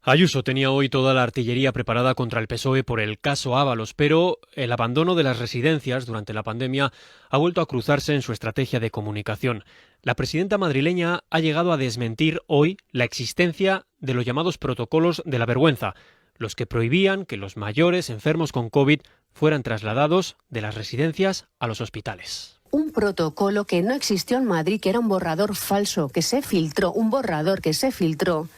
Ayuso tenía hoy toda la artillería preparada contra el PSOE por el caso Ábalos, pero el abandono de las residencias durante la pandemia ha vuelto a cruzarse en su estrategia de comunicación. La presidenta madrileña ha llegado a desmentir hoy la existencia de los llamados protocolos de la vergüenza, los que prohibían que los mayores enfermos con COVID fueran trasladados de las residencias a los hospitales. Un protocolo que no existió en Madrid, que era un borrador falso, que se filtró, un borrador que se filtró,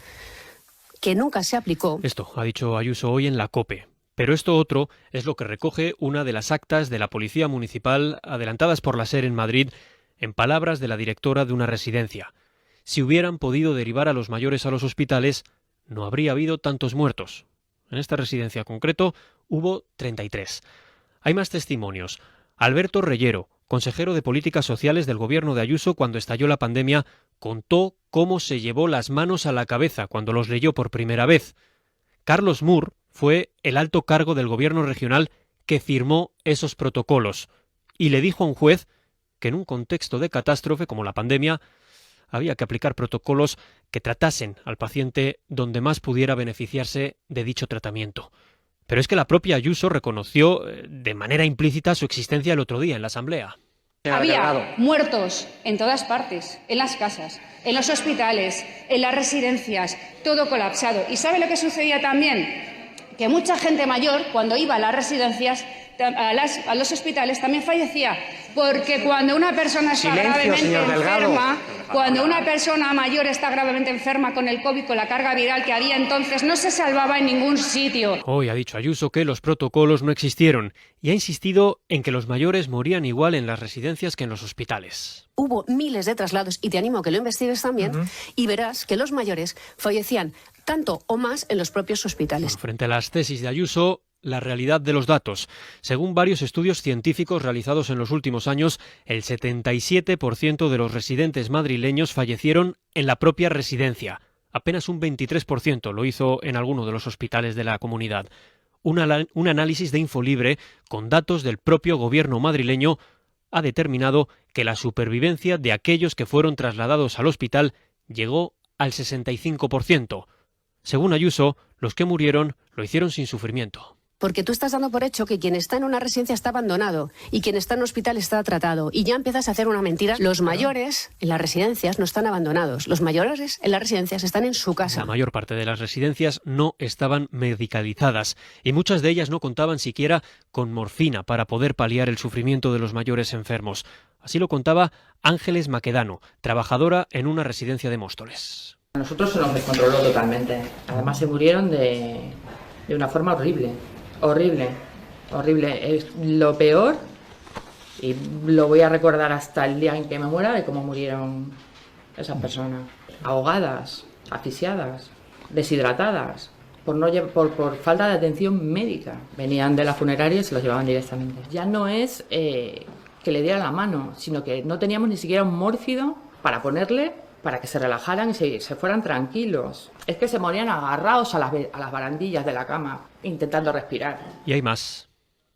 que nunca se aplicó. Esto ha dicho Ayuso hoy en la COPE. Pero esto otro es lo que recoge una de las actas de la Policía Municipal adelantadas por la SER en Madrid, en palabras de la directora de una residencia. Si hubieran podido derivar a los mayores a los hospitales, no habría habido tantos muertos. En esta residencia concreto hubo 33. Hay más testimonios. Alberto Reyero, consejero de Políticas Sociales del gobierno de Ayuso cuando estalló la pandemia, contó cómo se llevó las manos a la cabeza cuando los leyó por primera vez. Carlos Mur fue el alto cargo del gobierno regional que firmó esos protocolos y le dijo a un juez que en un contexto de catástrofe como la pandemia había que aplicar protocolos que tratasen al paciente donde más pudiera beneficiarse de dicho tratamiento. Pero es que la propia Ayuso reconoció de manera implícita su existencia el otro día en la Asamblea. Había muertos en todas partes, en las casas, en los hospitales, en las residencias, todo colapsado. ¿Y sabe lo que sucedía también? Que mucha gente mayor, cuando iba a las residencias, a los hospitales, también fallecía. Porque cuando una persona está gravemente enferma, cuando una persona mayor está gravemente enferma con el COVID, con la carga viral que había entonces, no se salvaba en ningún sitio. Hoy ha dicho Ayuso que los protocolos no existieron y ha insistido en que los mayores morían igual en las residencias que en los hospitales. Hubo miles de traslados, y te animo a que lo investigues también, y verás que los mayores fallecían tanto o más en los propios hospitales. Bueno, frente a las tesis de Ayuso, la realidad de los datos. Según varios estudios científicos realizados en los últimos años, el 77% de los residentes madrileños fallecieron en la propia residencia. Apenas un 23% lo hizo en alguno de los hospitales de la comunidad. Un análisis de Infolibre con datos del propio gobierno madrileño ha determinado que la supervivencia de aquellos que fueron trasladados al hospital llegó al 65%. Según Ayuso, los que murieron lo hicieron sin sufrimiento. Porque tú estás dando por hecho que quien está en una residencia está abandonado y quien está en un hospital está tratado. Y ya empiezas a hacer una mentira. Los mayores en las residencias no están abandonados. Los mayores en las residencias están en su casa. La mayor parte de las residencias no estaban medicalizadas y muchas de ellas no contaban siquiera con morfina para poder paliar el sufrimiento de los mayores enfermos. Así lo contaba Ángeles Maquedano, trabajadora en una residencia de Móstoles. A nosotros se nos descontroló totalmente. Además se murieron de una forma horrible. Horrible, horrible. Es lo peor y lo voy a recordar hasta el día en que me muera de cómo murieron esas personas. Ahogadas, asfixiadas, deshidratadas, por falta de atención médica. Venían de la funeraria y se los llevaban directamente. Ya no es que le diera la mano, sino que no teníamos ni siquiera un mórfido para ponerle para que se relajaran y se fueran tranquilos. Es que se morían agarrados a las barandillas de la cama, intentando respirar. Y hay más.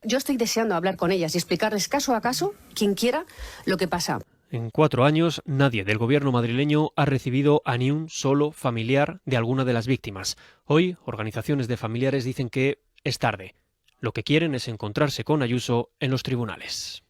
Yo estoy deseando hablar con ellas y explicarles caso a caso, quien quiera, lo que pasa. En 4 años, nadie del gobierno madrileño ha recibido a ni un solo familiar de alguna de las víctimas. Hoy, organizaciones de familiares dicen que es tarde. Lo que quieren es encontrarse con Ayuso en los tribunales.